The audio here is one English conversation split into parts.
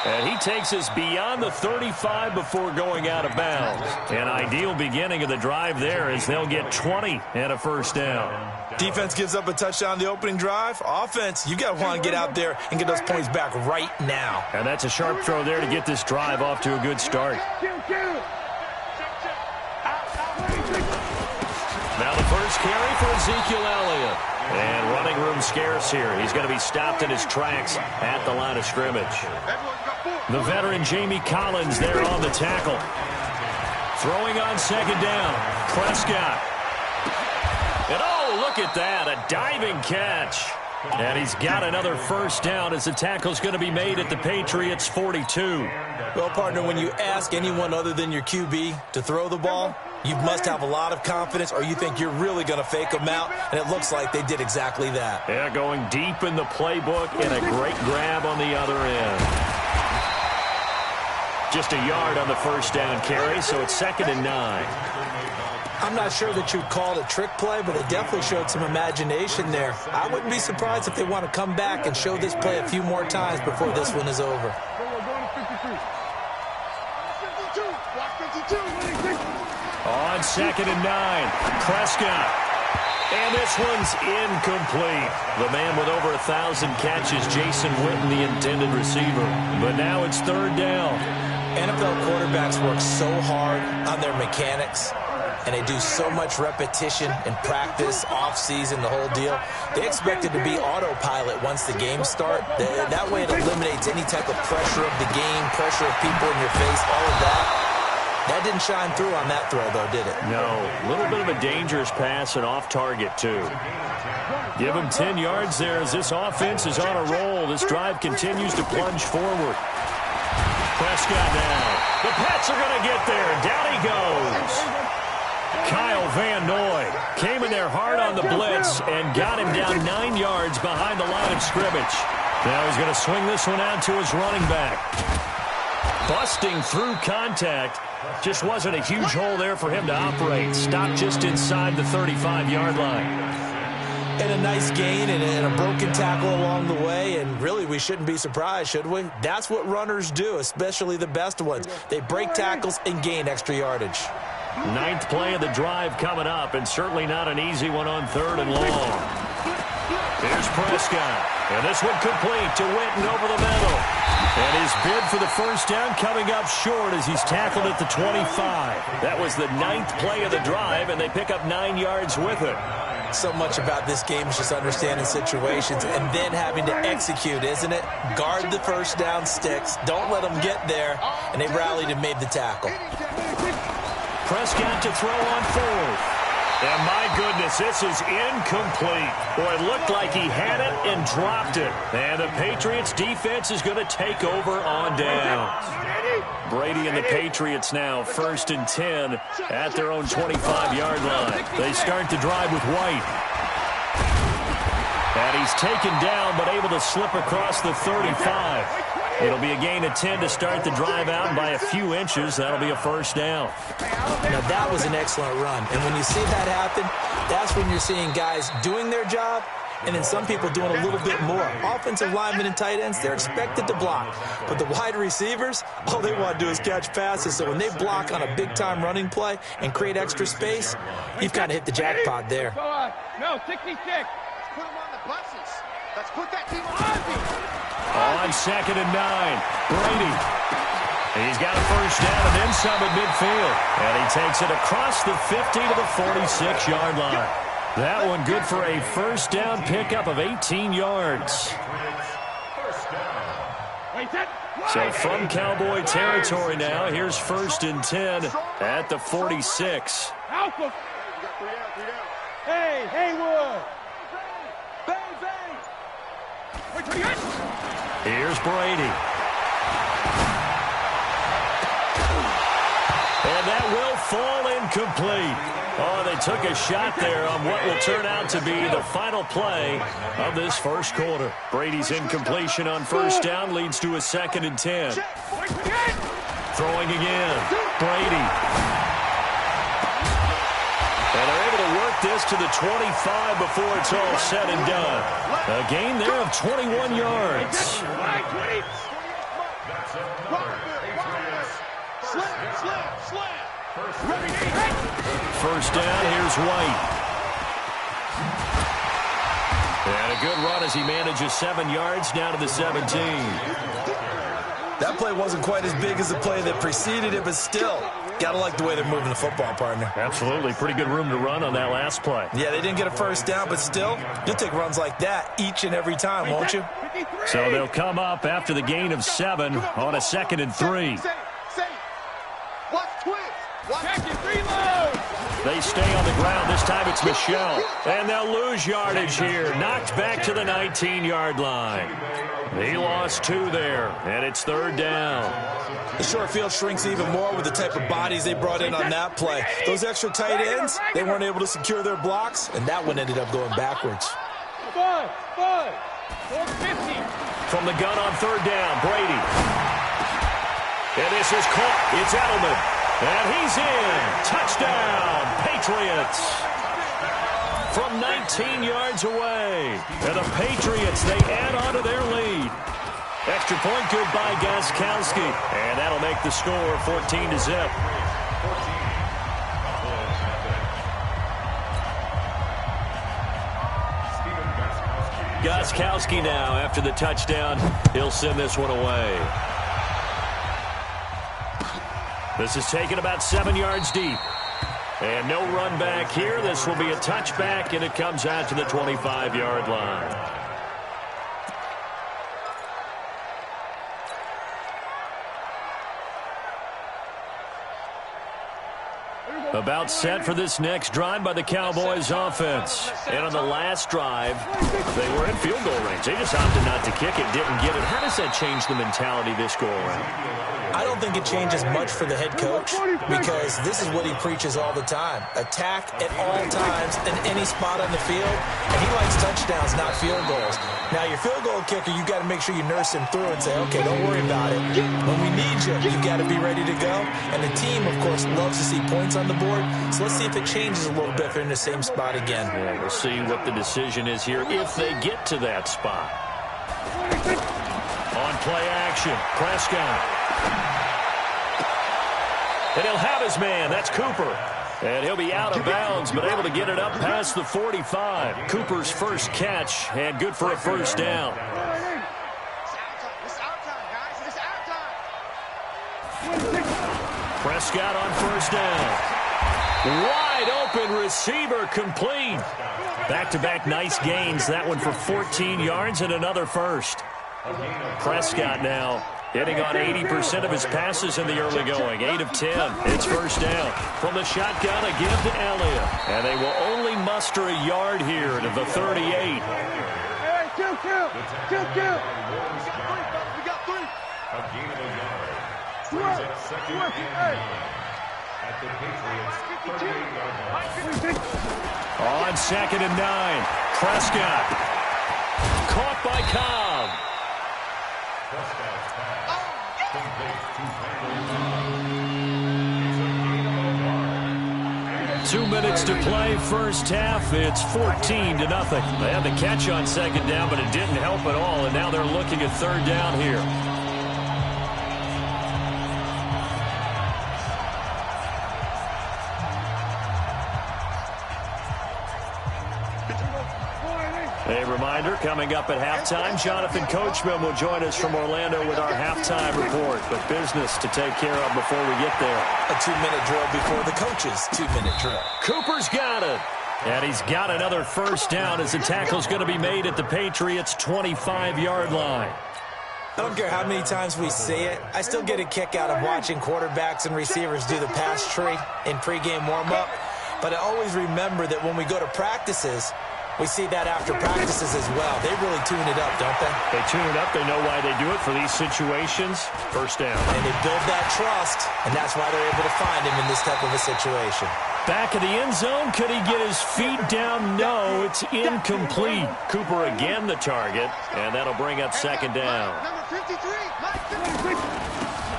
And he takes us beyond the 35 before going out of bounds. An ideal beginning of the drive there as they'll get 20 and a first down. Defense gives up a touchdown the opening drive. Offense, you got to want to get out there and get those points back right now. And that's a sharp throw there to get this drive off to a good start. Now the first carry for Ezekiel Elliott. And running room scarce here. He's going to be stopped in his tracks at the line of scrimmage. The veteran Jamie Collins there on the tackle. Throwing on second down. Prescott. And oh, look at that. A diving catch. And he's got another first down as the tackle's going to be made at the Patriots' 42. Well, partner, when you ask anyone other than your QB to throw the ball, you must have a lot of confidence or you think you're really going to fake them out, and it looks like they did exactly that. Yeah, going deep in the playbook and a great grab on the other end. Just a yard on the first down carry, so it's 2nd and 9. I'm not sure that you'd call it a trick play, but they definitely showed some imagination there. I wouldn't be surprised if they want to come back and show this play a few more times before this one is over. On 2nd and 9, Prescott. And this one's incomplete. The man with over 1,000 catches, Jason Witten, the intended receiver. But now it's 3rd down. NFL quarterbacks work so hard on their mechanics, and they do so much repetition in practice, off-season, the whole deal. They expect it to be autopilot once the games start. That way it eliminates any type of pressure of the game, pressure of people in your face, all of that. That didn't shine through on that throw, though, did it? No. A little bit of a dangerous pass and off target, too. Give him 10 yards there as this offense is on a roll. This drive continues to plunge forward. Prescott now. The Pats are going to get there. Down he goes. Kyle Van Noy came in there hard on the blitz and got him down 9 yards behind the line of scrimmage. Now he's going to swing this one out to his running back. Busting through contact. Just wasn't a huge hole there for him to operate. Stopped just inside the 35-yard line. And a nice gain and a broken tackle along the way. And really, we shouldn't be surprised, should we? That's what runners do, especially the best ones. They break tackles and gain extra yardage. 9th play of the drive coming up, and certainly not an easy one on 3rd and long. Here's Prescott. And this one complete to Witten over the middle. And his bid for the first down coming up short as he's tackled at the 25. That was the 9th play of the drive, and they pick up 9 yards with it. So much about this game is just understanding situations and then having to execute, isn't it? Guard the first down sticks. Don't let them get there. And they rallied and made the tackle. Prescott to throw on 4th. And my goodness, this is incomplete. Boy, it looked like he had it and dropped it. And the Patriots defense is going to take over on downs. Brady and the Patriots now 1st and 10 at their own 25-yard line. They start the drive with White. And he's taken down but able to slip across the 35. It'll be a gain of 10 to start the drive out, and by a few inches, that'll be a first down. Now, that was an excellent run. And when you see that happen, that's when you're seeing guys doing their job and then some people doing a little bit more. Offensive linemen and tight ends, they're expected to block. But the wide receivers, all they want to do is catch passes. So when they block on a big-time running play and create extra space, you've kind of hit the jackpot there. No, 66. Put them on the buses. Let's put that team on. On 2nd and 9, Brady. He's got a first down and then some at midfield. And he takes it across the 50 to the 46-yard line. That one good for a first down pickup of 18 yards. So from Cowboy territory now, here's 1st and 10 at the 46. Hey, Haywood. Here's Brady. And that will fall incomplete. Oh, they took a shot there on what will turn out to be the final play of this first quarter. Brady's incompletion on first down leads to a 2nd and 10. Throwing again. Brady. And they're able to work this to the 25 before it's all said and done. A gain there of 21 yards. First down, here's White. And a good run as he manages 7 yards down to the 17. That play wasn't quite as big as the play that preceded it, but still, got to like the way they're moving the football, partner. Absolutely. Pretty good room to run on that last play. Yeah, they didn't get a first down, but still, you'll take runs like that each and every time, won't you? So they'll come up after the gain of 7 on a 2nd and 3. Watch twist. Watch reload. They stay on the ground. This time it's Michel. And they'll lose yardage here. Knocked back to the 19-yard line. He lost 2 there, and it's 3rd down. The short field shrinks even more with the type of bodies they brought in on that play. Those extra tight ends, they weren't able to secure their blocks, and that one ended up going backwards. 450. From the gun on 3rd down, Brady. And this is caught. It's Edelman. And he's in. Touchdown, Patriots. From 19 yards away. And the Patriots, they add on to their lead. Extra point good by Gostkowski. And that'll make the score 14-0. Gostkowski now after the touchdown. He'll send this one away. This is taken about 7 yards deep. And no run back here. This will be a touchback, and it comes out to the 25-yard line. About set for this next drive by the Cowboys offense. And on the last drive, they were in field goal range. They just opted not to kick it, didn't get it. How does that change the mentality this go around? I don't think it changes much for the head coach because this is what he preaches all the time. Attack at all times in any spot on the field. And he likes touchdowns, not field goals. Now, your field goal kicker, you got to make sure you nurse him through and say, okay, don't worry about it. When we need you, you got to be ready to go. And the team, of course, loves to see points on the board. So let's see if it changes a little bit if they're in the same spot again. Yeah, we'll see what the decision is here if they get to that spot. On play action, Prescott. And he'll have his man. That's Cooper. And he'll be out of bounds, but able to get it up past the 45. Cooper's first catch, and good for a first down. Prescott on first down. Wide open receiver, complete. Back-to-back nice gains. That one for 14 yards and another first. Prescott now hitting on 80% of his passes in the early going. 8 of 10. It's first down. From the shotgun, a give to Elliott. And they will only muster a yard here to the 38. Hey, kill. We got 3. A gain of a yard. Brings it 2nd and 9 at the Patriots' 38-yard line. On 2nd and 9, Prescott. Caught by Cobb. Prescott's pass complete to 2 minutes to play, first half. It's 14-0. They had the catch on 2nd down, but it didn't help at all, and now they're looking at 3rd down here. A reminder, coming up at halftime, Jonathan Coachman will join us from Orlando with our halftime report. But business to take care of before we get there. A 2-minute drill before the coach's 2-minute drill. Cooper's got it. And he's got another first down as the tackle's going to be made at the Patriots' 25-yard line. I don't care how many times we see it. I still get a kick out of watching quarterbacks and receivers do the pass tree in pregame warm-up. But I always remember that when we go to practices, we see that after practices as well. They really tune it up, don't they? They tune it up. They know why they do it for these situations. First down. And they build that trust, and that's why they're able to find him in this type of a situation. Back of the end zone. Could he get his feet down? No, it's incomplete. Cooper again the target, and that'll bring up 2nd down. Number 53, Mike 53.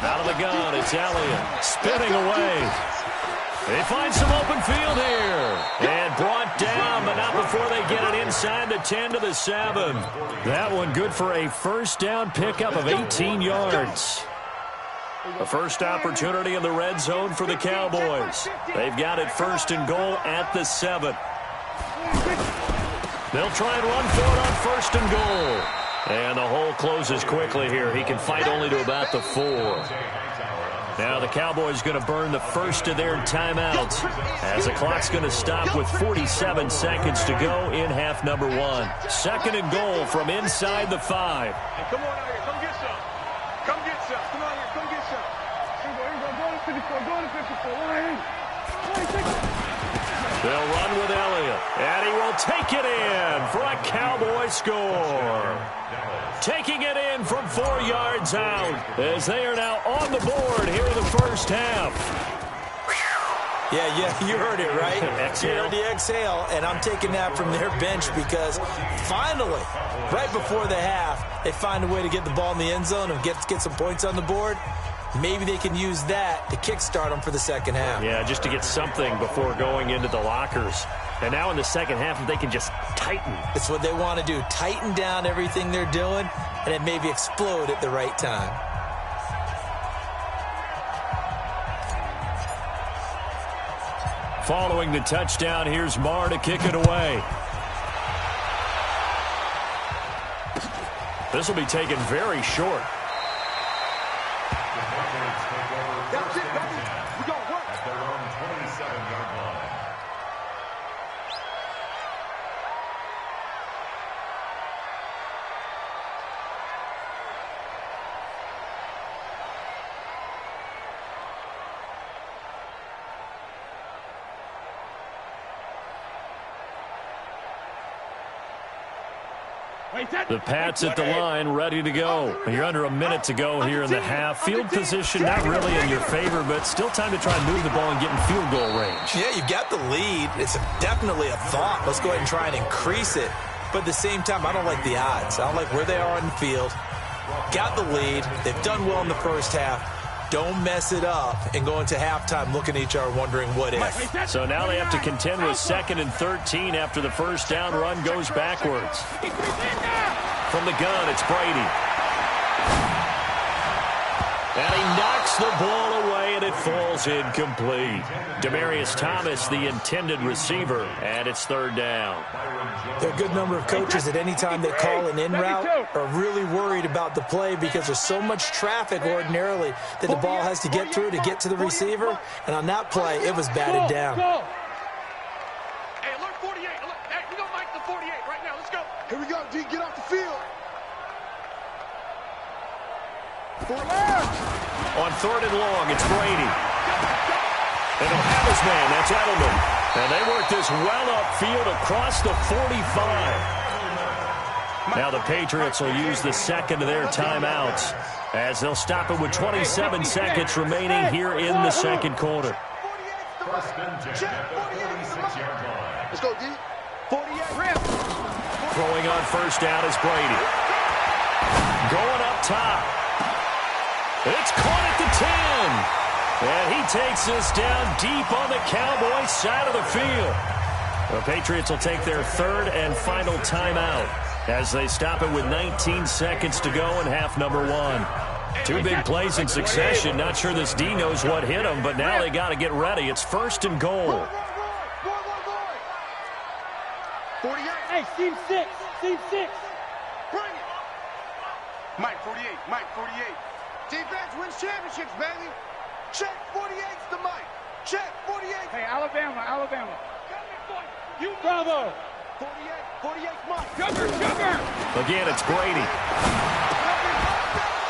Out of the gun, it's Elliott. Spinning away. They find some open field here. And brought down, but not before they get it inside the 10 to the 7. That one good for a first down pickup of 18 yards. The first opportunity in the red zone for the Cowboys. They've got it 1st and goal at the 7. They'll try and run for it on 1st and goal. And the hole closes quickly here. He can fight only to about the 4. Now the Cowboys going to burn the first of their timeouts as the clock's going to stop with 47 seconds to go in half number 1. 2nd and goal from inside the 5. Hey, come on out here. Come get some. Come get some. Come on here. Come get some. Go to 54. Go to 54. They'll run with Elliott, and he will take it in for a Cowboy score. Taking it in from 4 yards out as they are now on the board here in the first half. Yeah, you heard it, right? Exhale. You heard the exhale, and I'm taking that from their bench because finally, right before the half, they find a way to get the ball in the end zone and get some points on the board. Maybe they can use that to kickstart them for the second half. Yeah, just to get something before going into the lockers. And now in the second half, if they can just tighten. It's what they want to do. Tighten down everything they're doing and then maybe explode at the right time. Following the touchdown, here's Marr to kick it away. This will be taken very short. That's it, baby. We got work. At their own 27-yard line. The Pats at the line, ready to go. You're under a minute to go here in the half. Field position not really in your favor, but still time to try and move the ball and get in field goal range. Yeah, you've got the lead. It's definitely a thought. Let's go ahead and try and increase it. But at the same time, I don't like the odds. I don't like where they are on the field. Got the lead. They've done well in the first half. Don't mess it up and go into halftime looking at each other wondering what if. So now they have to contend with 2nd and 13 after the first down run goes backwards. From the gun, it's Brady. And he knocks the ball away, and it falls incomplete. Demaryius Thomas, the intended receiver, and it's 3rd down. There are a good number of coaches at any time they call an in route are really worried about the play because there's so much traffic ordinarily that the ball has to get through to get to the receiver. And on that play, it was batted down. Hey, alert 48. Alert. Hey, we don't like the 48 right now. Let's go. Here we go, D. Get off the field. On 3rd and long, it's Brady. And he'll have his man. That's Edelman. And they work this well upfield across the 45. Now the Patriots will use the 2nd of their timeouts as they'll stop it with 27 seconds remaining here in the 2nd quarter. First and 10 at the 46-yard line. Let's go, D. 48. Rip. Throwing on 1st down is Brady. Going up top. It's caught at the 10. And he takes this down deep on the Cowboys side of the field. The Patriots will take their 3rd and final timeout as they stop it with 19 seconds to go in half number 1. 2 big plays in succession. Not sure this D knows what hit him, but now they got to get ready. It's 1st and goal. 48. Hey, team 6. Team 6. Bring it. Mike 48. Mike 48. Defense wins championships, baby. Check 48's the Mike. Check 48. Hey, Alabama. You bravo. 48's Mike. Sugar. Again, it's Brady.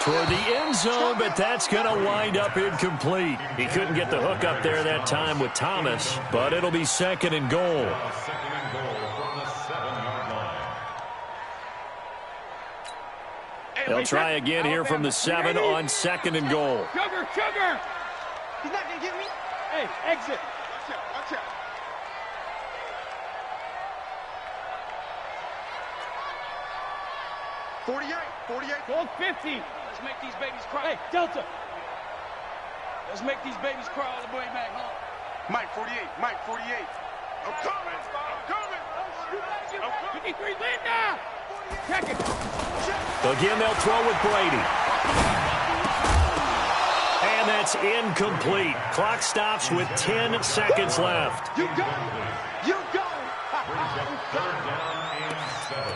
Toward the end zone, but that's going to wind up incomplete. He couldn't get the hook up there that time with Thomas, but it'll be 2nd and goal. 2nd and goal from the 7-yard line. They'll try again here from the 7 on 2nd and goal. Sugar. He's not going to get me. Hey, exit. Watch out. 48. Gold 50. Let's make these babies cry. Hey, Delta. Let's make these babies cry all the way back home. Mike 48. I'm coming. 53, Linda. Check it. Again, they'll throw with Brady. that's incomplete. Clock stops with 10 seconds left. You got it. You got Third down and 7.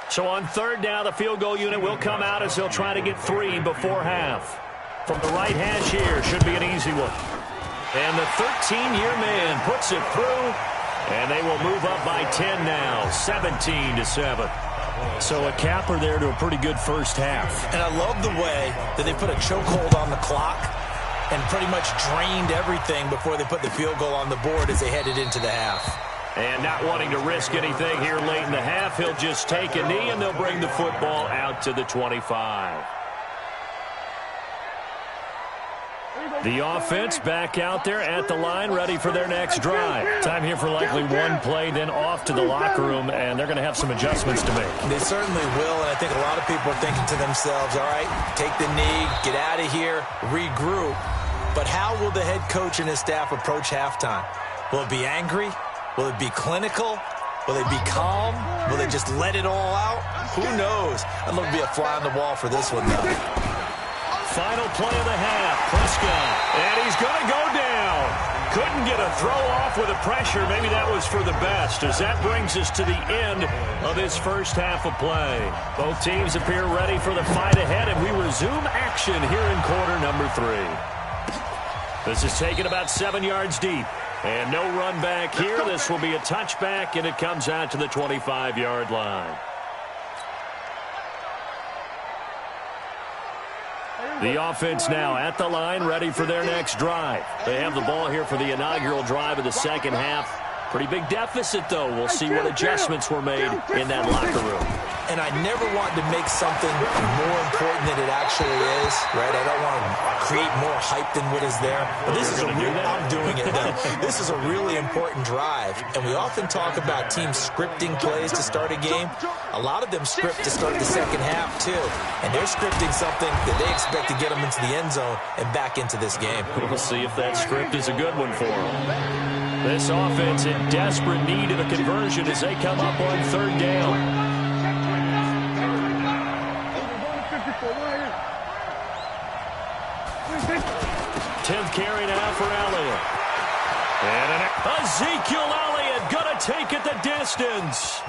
So on third down, the field goal unit will come out as they'll try to get 3 before half. From the right hash here, should be an easy one. And the 13-year man puts it through, and they will move up by 10 now, 17-7. So a capper there to a pretty good first half. And I love the way that they put a chokehold on the clock and pretty much drained everything before they put the field goal on the board as they headed into the half. And not wanting to risk anything here late in the half, he'll just take a knee, and they'll bring the football out to the 25. The offense back out there at the line, ready for their next drive. Time here for likely one play, then off to the locker room, and they're going to have some adjustments to make. They certainly will, and I think a lot of people are thinking to themselves, all right, take the knee, get out of here, regroup. But how will the head coach and his staff approach halftime? Will it be angry? Will it be clinical? Will they be calm? Will they just let it all out? Who knows? I'd love to be a fly on the wall for this one, though. Final play of the half, Prescott, and he's going to go down. Couldn't get a throw off with the pressure. Maybe that was for the best, as that brings us to the end of this first half of play. Both teams appear ready for the fight ahead, and we resume action here in quarter number 3. This is taken about 7 yards deep, and no run back here. This will be a touchback, and it comes out to the 25-yard line. The offense now at the line, ready for their next drive. They have the ball here for the inaugural drive of the second half. Pretty big deficit, though. We'll see what adjustments were made in that locker room. And I never want to make something more important than it actually is, right? I don't want to create more hype than what is there. But this is a real, I'm doing it, though. This is a really important drive. And we often talk about teams scripting plays to start a game. A lot of them script to start the second half, too. And they're scripting something that they expect to get them into the end zone and back into this game. We'll see if that script is a good one for them. This offense in desperate need of a conversion as they come up on third down. 10th carry now for Elliott. And Ezekiel Elliott going to take it the distance.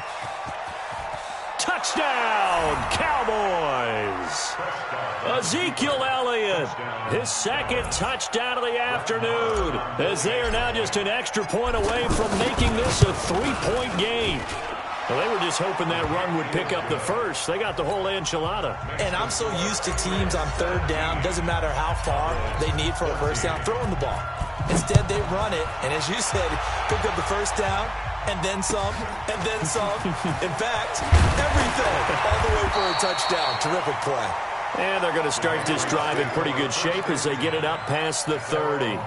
Touchdown, Cowboys. Ezekiel Elliott, his second touchdown of the afternoon, as they are now just an extra point away from making this a 3-point game. Well, they were just hoping that run would pick up the first. They got the whole enchilada. And I'm so used to teams on third down, doesn't matter how far they need for a first down, throwing the ball. Instead, they run it, and as you said, pick up the first down, and then some, and then some. In fact, everything all the way for a touchdown. Terrific play. And they're going to start this drive in pretty good shape as they get it up past the 30.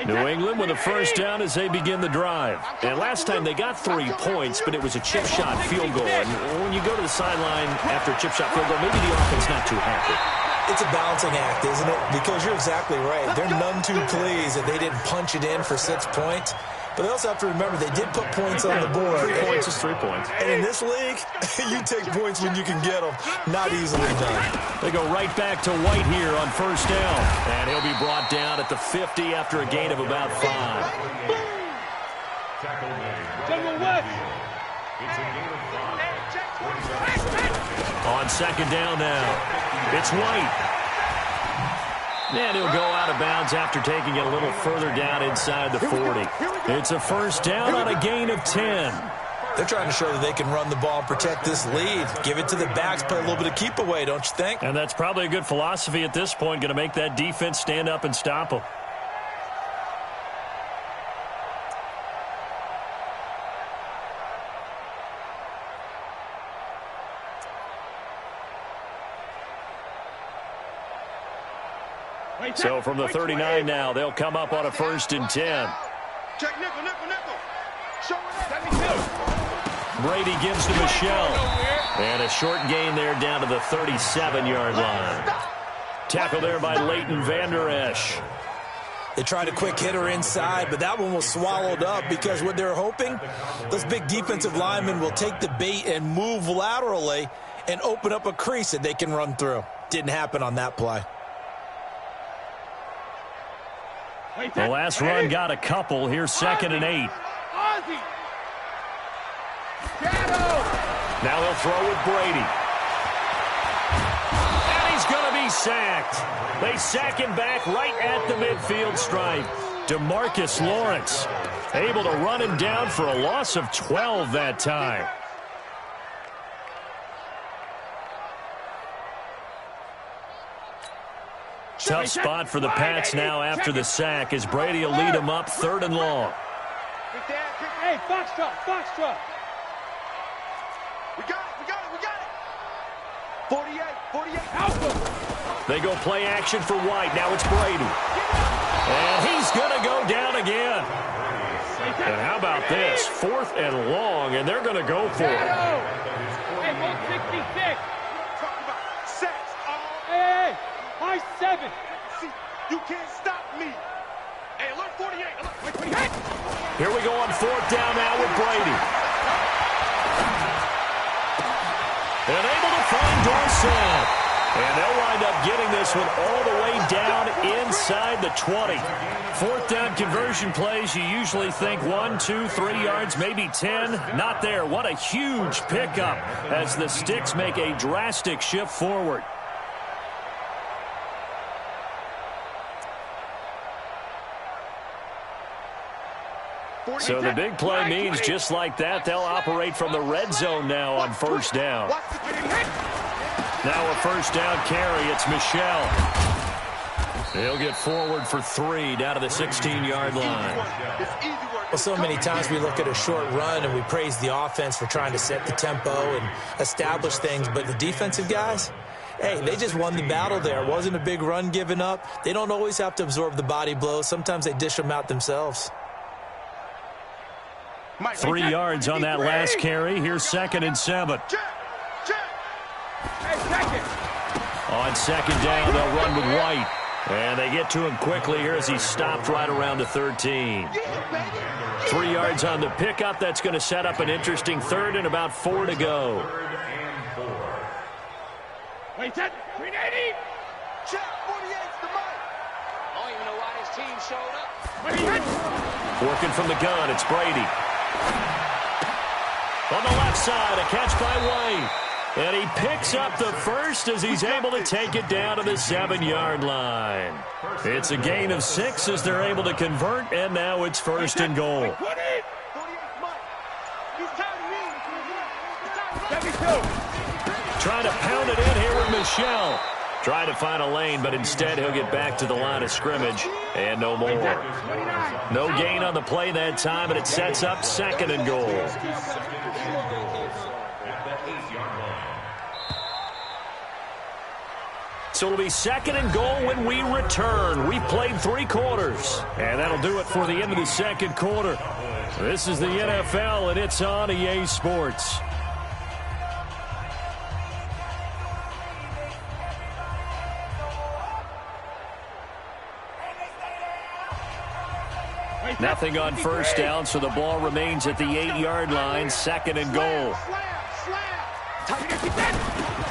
New England with a first down as they begin the drive. And last time they got 3 points, but it was a chip shot field goal. And when you go to the sideline after a chip shot field goal, maybe the offense not too happy. It's a balancing act, isn't it? Because you're exactly right. They're none too pleased that they didn't punch it in for 6 points. But they also have to remember they did put points on the board. 3 points is 3 points. And in this league, you take points when you can get them. Not easily done. They go right back to White here on first down. And he'll be brought down at the 50 after a gain of about 5. On second down now. It's White. And he'll go out of bounds after taking it a little further down inside the 40. It's a first down on a gain of 10. They're trying to show that they can run the ball and protect this lead. Give it to the backs, play a little bit of keep away, don't you think? And that's probably a good philosophy at this point, going to make that defense stand up and stop them. So from the 39 now, they'll come up on a 1st and 10. Check nickel, nickel, nickel. Show it. Brady gives to Michelle. And a short gain there down to the 37-yard line. Tackle there by Leighton Vander Esch. They tried a quick hitter inside, but that one was swallowed up because what they're hoping, those big defensive linemen will take the bait and move laterally and open up a crease that they can run through. Didn't happen on that play. The last run got a couple. Here's 2nd and 8. Now he'll throw with Brady. And he's going to be sacked. They sack him back right at the midfield stripe. DeMarcus Lawrence able to run him down for a loss of 12 that time. Tough spot for the Pats now after the sack as Brady will lead him up 3rd and long. Hey, Foxtrot, Foxtrot. We got it. 48. They go play action for White. Now it's Brady. And he's going to go down again. And how about this? 4th and long, and they're going to go for it. Hey, 166. Talk about sacks. Hey, high 7. See, you can't stop me. Hey, look, 48. Here we go on 4th down now with Brady. And able to find Dorsett. And they'll wind up getting this one all the way down inside the 20. 4th down conversion plays, you usually think 1, 2, 3 yards, maybe 10. Not there. What a huge pickup as the Sticks make a drastic shift forward. So the big play means just like that, they'll operate from the red zone now on 1st down. Now a 1st down carry, it's Michel. He'll get forward for 3 down to the 16-yard line. Well, so many times we look at a short run and we praise the offense for trying to set the tempo and establish things, but the defensive guys, hey, they just won the battle there. It wasn't a big run given up. They don't always have to absorb the body blows. Sometimes they dish them out themselves. 3 yards on that last carry. Here's 2nd and 7. On 2nd down, they'll run with White. And they get to him quickly here as he's stopped right around the 13. 3 yards on the pickup. That's going to set up an interesting 3rd and about 4 to go. Wait, that 380. Check 48's the mic. I don't even know why this team showed up. Working from the gun, it's Brady. On the left side, a catch by White. And he picks up the 1st as he's able to take it down to the 7-yard line. It's a gain of 6 as they're able to convert, and now it's 1st and goal. Trying to pound it in here with Michel. Trying to find a lane, but instead he'll get back to the line of scrimmage, and no more. No gain on the play that time, and it sets up 2nd and goal. So it'll be 2nd and goal when we return. We've played 3 quarters, and that'll do it for the end of the 2nd quarter. This is the NFL, and it's on EA Sports. Nothing on 1st down, so the ball remains at the 8-yard line. 2nd and goal.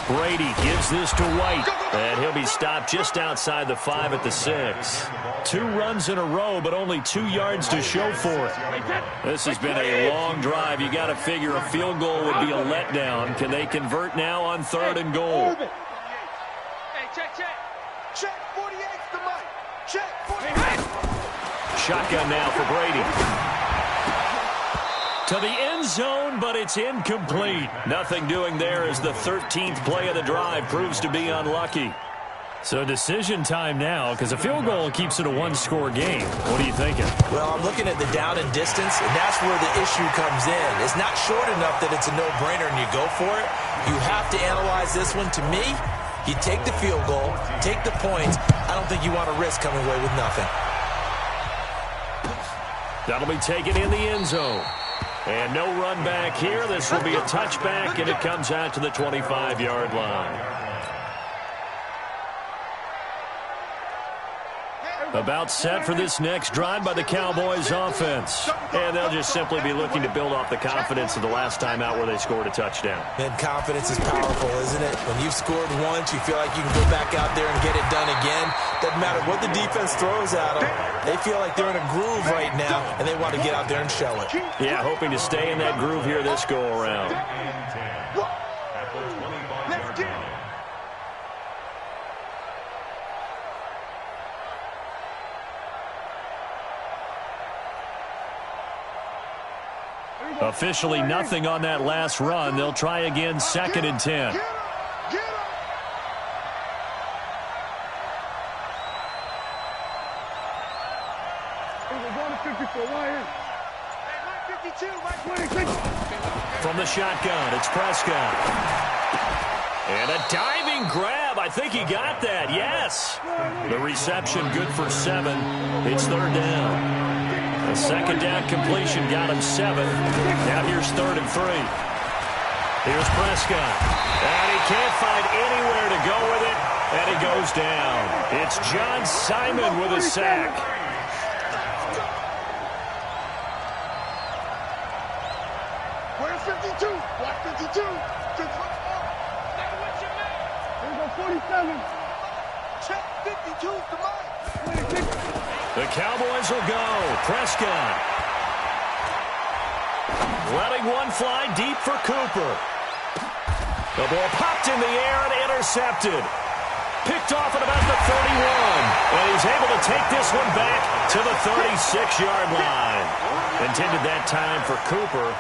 Brady gives this to White, and he'll be stopped just outside the 5 at the 6. 2 runs in a row, but only 2 yards to show for it. This has been a long drive. You got to figure a field goal would be a letdown. Can they convert now on 3rd and goal? Hey, check. Check 48's the mic. Check 48. Shotgun now for Brady. To the end zone, but it's incomplete. Nothing doing there as the 13th play of the drive proves to be unlucky. So decision time now, because a field goal keeps it a 1-score game. What are you thinking? Well, I'm looking at the down and distance, and that's where the issue comes in. It's not short enough that it's a no-brainer and you go for it. You have to analyze this one. To me, you take the field goal, take the points. I don't think you want to risk coming away with nothing. That'll be taken in the end zone. And no run back here. This will be a touchback, and it comes out to the 25-yard line. About set for this next drive by the Cowboys offense. And they'll just simply be looking to build off the confidence of the last time out where they scored a touchdown. And confidence is powerful, isn't it? When you've scored once, you feel like you can go back out there and get it done again. Doesn't matter what the defense throws at them. They feel like they're in a groove right now, and they want to get out there and show it. Yeah, hoping to stay in that groove here this go-around. Officially nothing on that last run. They'll try again, 2nd and 10. From the shotgun, it's Prescott. And a diving grab. I think he got that. Yes. The reception good for 7. It's 3rd down. A 2nd down completion got him 7. Now here's 3rd and 3. Here's Prescott. And he can't find anywhere to go with it. And he goes down. It's John Simon with a sack. Where's 52? Watch 52. Here we go, 47. Check 52's the mic. The Cowboys will go. Prescott. Letting one fly deep for Cooper. The ball popped in the air and intercepted. Picked off at about the 31. And he's able to take this one back to the 36-yard line. Intended that time for Cooper.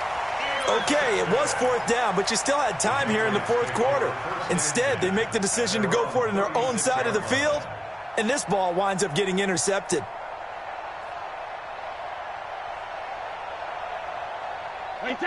Okay, it was 4th down, but you still had time here in the 4th quarter. Instead, they make the decision to go for it on their own side of the field, and this ball winds up getting intercepted.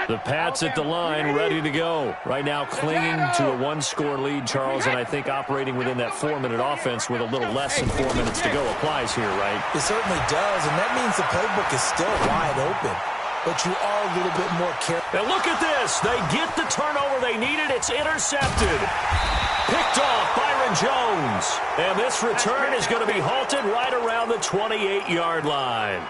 The Pats at the line, ready to go. Right now clinging to a 1-score lead, Charles, and I think operating within that 4-minute offense with a little less than 4 minutes to go applies here, right? It certainly does, and that means the playbook is still wide open. But you are a little bit more careful. And look at this. They get the turnover they needed. It's intercepted. Picked off Byron Jones. And this return is going to be halted right around the 28-yard line.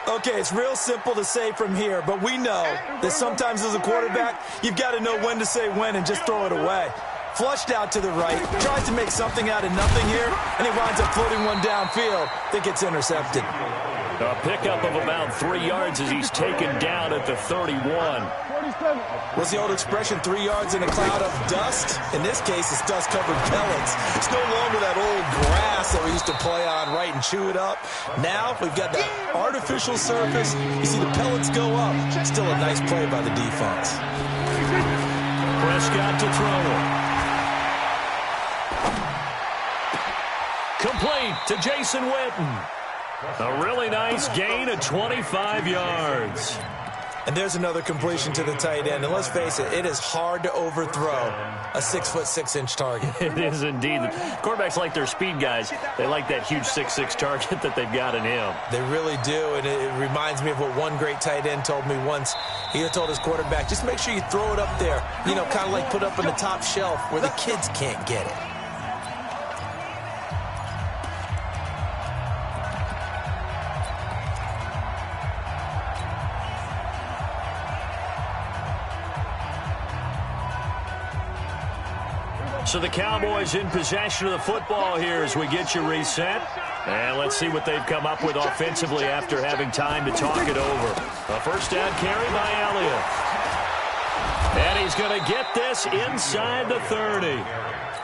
Okay, it's real simple to say from here, but we know that sometimes as a quarterback, you've got to know when to say when and just throw it away. Flushed out to the right, tries to make something out of nothing here, and he winds up floating one downfield that gets intercepted. A pickup of about 3 yards as he's taken down at the 31. What's the old expression, 3 yards in a cloud of dust? In this case, it's dust-covered pellets. It's no longer that old grass that we used to play on, right, and chew it up. Now we've got that artificial surface. You see the pellets go up. Still a nice play by the defense. Prescott to throw. Complete to Jason Witten. A really nice gain of 25 yards. And there's another completion to the tight end. And let's face it, it is hard to overthrow a 6'6" target. It is indeed. Quarterbacks like their speed guys. They like that huge 6'6" target that they've got in him. They really do. And it reminds me of what one great tight end told me once. He told his quarterback, just make sure you throw it up there. You know, kind of like put up on the top shelf where the kids can't get it. So the Cowboys in possession of the football here as we get you reset. And let's see what they've come up with offensively after having time to talk it over. A first down carry by Elliott. And he's going to get this inside the 30.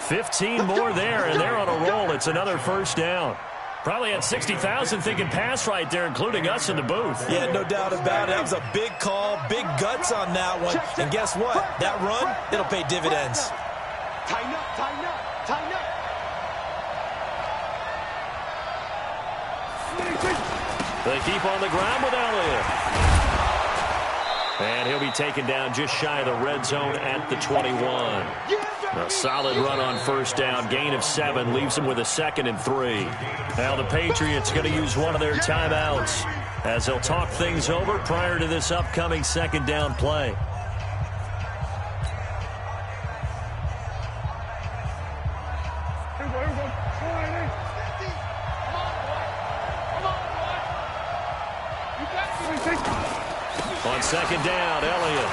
15 more there, and they're on a roll. It's another first down. Probably had 60,000 thinking pass right there, including us in the booth. Yeah, no doubt about it. That was a big call, big guts on that one. And guess what? That run, it'll pay dividends. Tighten up, tighten up, tighten up. They keep on the ground with Elliott. And he'll be taken down just shy of the red zone at the 21. A solid run on first down. Gain of 7 leaves him with a 2nd and 3. Now the Patriots going to use one of their timeouts as they'll talk things over prior to this upcoming second down play. On second down, Elliott.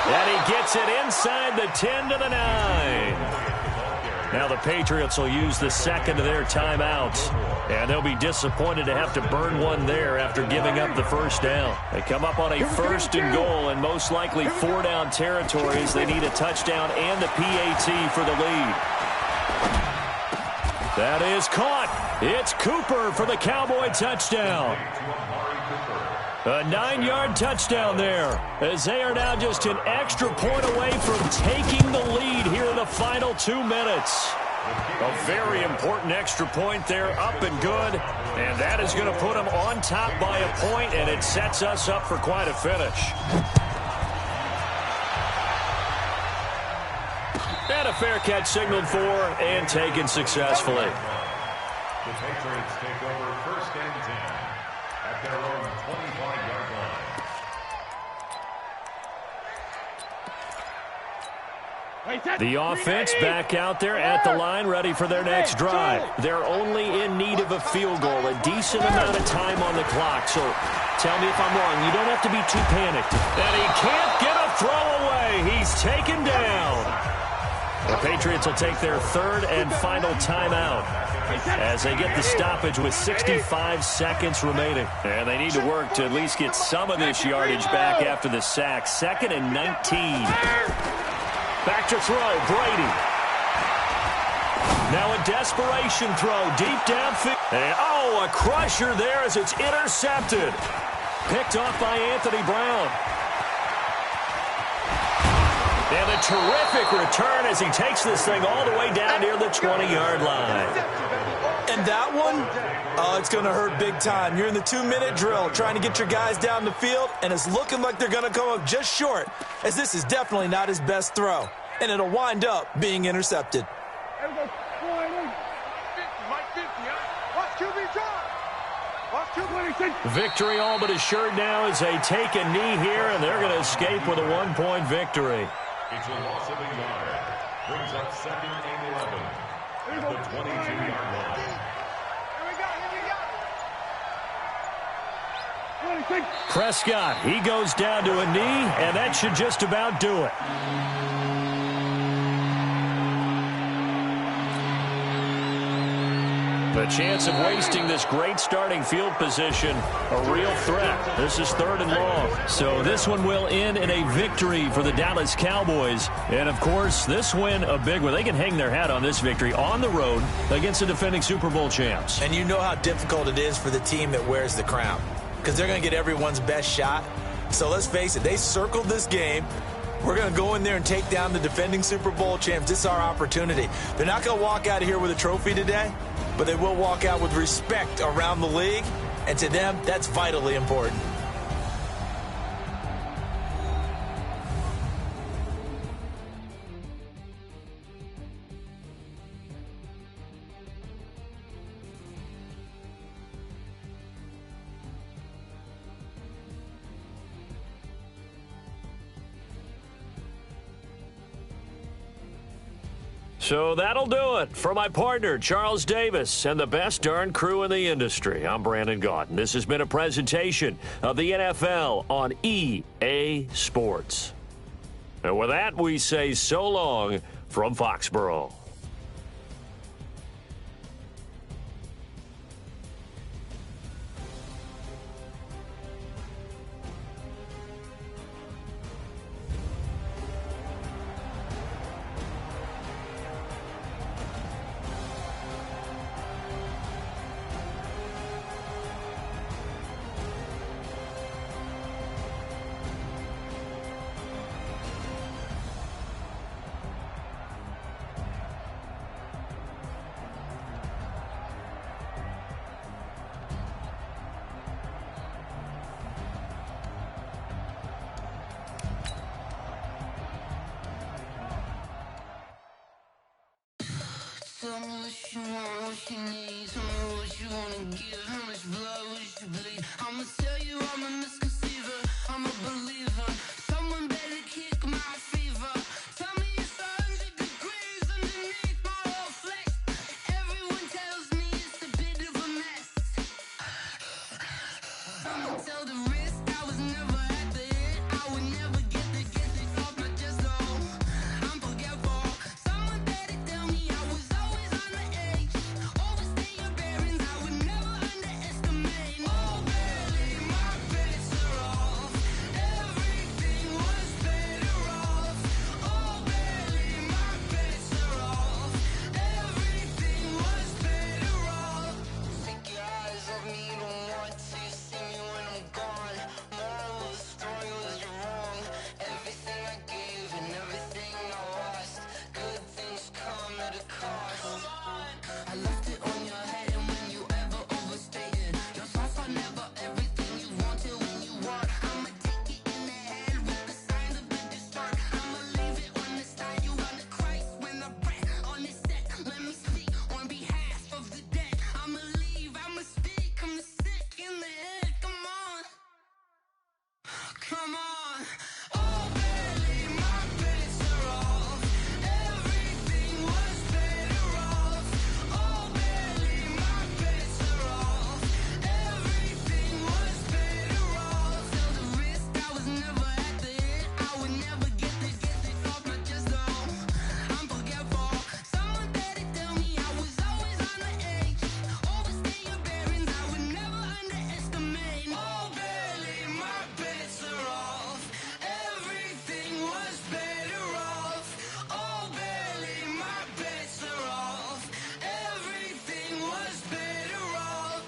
And he gets it inside the 10 to the 9. Now the Patriots will use the second of their timeouts. And they'll be disappointed to have to burn one there after giving up the first down. They come up on a first and goal and most likely 4-down territory as they need a touchdown and the PAT for the lead. That is caught. It's Cooper for the Cowboy touchdown. A 9-yard touchdown there as they are now just an extra point away from taking the lead here in the final 2 minutes. A very important extra point there, up and good. And that is going to put them on top by a point, and it sets us up for quite a finish. And a fair catch signaled for and taken successfully. The Patriots take over first and 10 at their own 25-yard line. The offense back out there at the line, ready for their next drive. They're only in need of a field goal, a decent amount of time on the clock. So tell me if I'm wrong. You don't have to be too panicked. And he can't get a throw away. He's taken down. The Patriots will take their third and final timeout as they get the stoppage with 65 seconds remaining. And they need to work to at least get some of this yardage back after the sack. 2nd and 19. Back to throw, Brady. Now a desperation throw deep downfield. And a crusher there as it's intercepted. Picked off by Anthony Brown. And a terrific return as he takes this thing all the way down near the 20-yard line. And that one, it's going to hurt big time. You're in the 2-minute drill trying to get your guys down the field, and it's looking like they're going to come up just short, as this is definitely not his best throw. And it'll wind up being intercepted. Victory all but assured now as they take a knee here, and they're going to escape with a 1-point victory. It's a loss of a yard. Brings up 2nd and 11 at the 22-yard line. Prescott, he goes down to a knee, and that should just about do it. The chance of wasting this great starting field position, a real threat. This is 3rd and long. So this one will end in a victory for the Dallas Cowboys. And, of course, this win, a big one. They can hang their hat on this victory on the road against the defending Super Bowl champs. And you know how difficult it is for the team that wears the crown, because they're going to get everyone's best shot. So let's face it, they circled this game. We're going to go in there and take down the defending Super Bowl champs. This is our opportunity. They're not going to walk out of here with a trophy today, but they will walk out with respect around the league, and to them, that's vitally important. So that'll do it for my partner, Charles Davis, and the best darn crew in the industry. I'm Brandon Gaudin. This has been a presentation of the NFL on EA Sports. And with that, we say so long from Foxborough. Tell me what you want, what you need. Tell me what you wanna give. How much blood would you bleed? I'ma tell you I'm a misconceiver. I'm a believer. Someone better kick my fever. Tell me it's 100 degrees underneath my whole flesh. Everyone tells me it's a bit of a mess. I'ma tell the risk I was never Come on. Oh, barely, my bets are off. Everything was better off. Oh, barely, my bets are off. Everything was better off. Till the risk, I was never at the hit. I would never get this off my chest, though. I'm forgetful. Someone better tell me I was always on the edge. Overstay your bearings, I would never underestimate. Oh, barely, my bets are off. Everything was better off. Oh, barely, my bets are off. Everything was better off.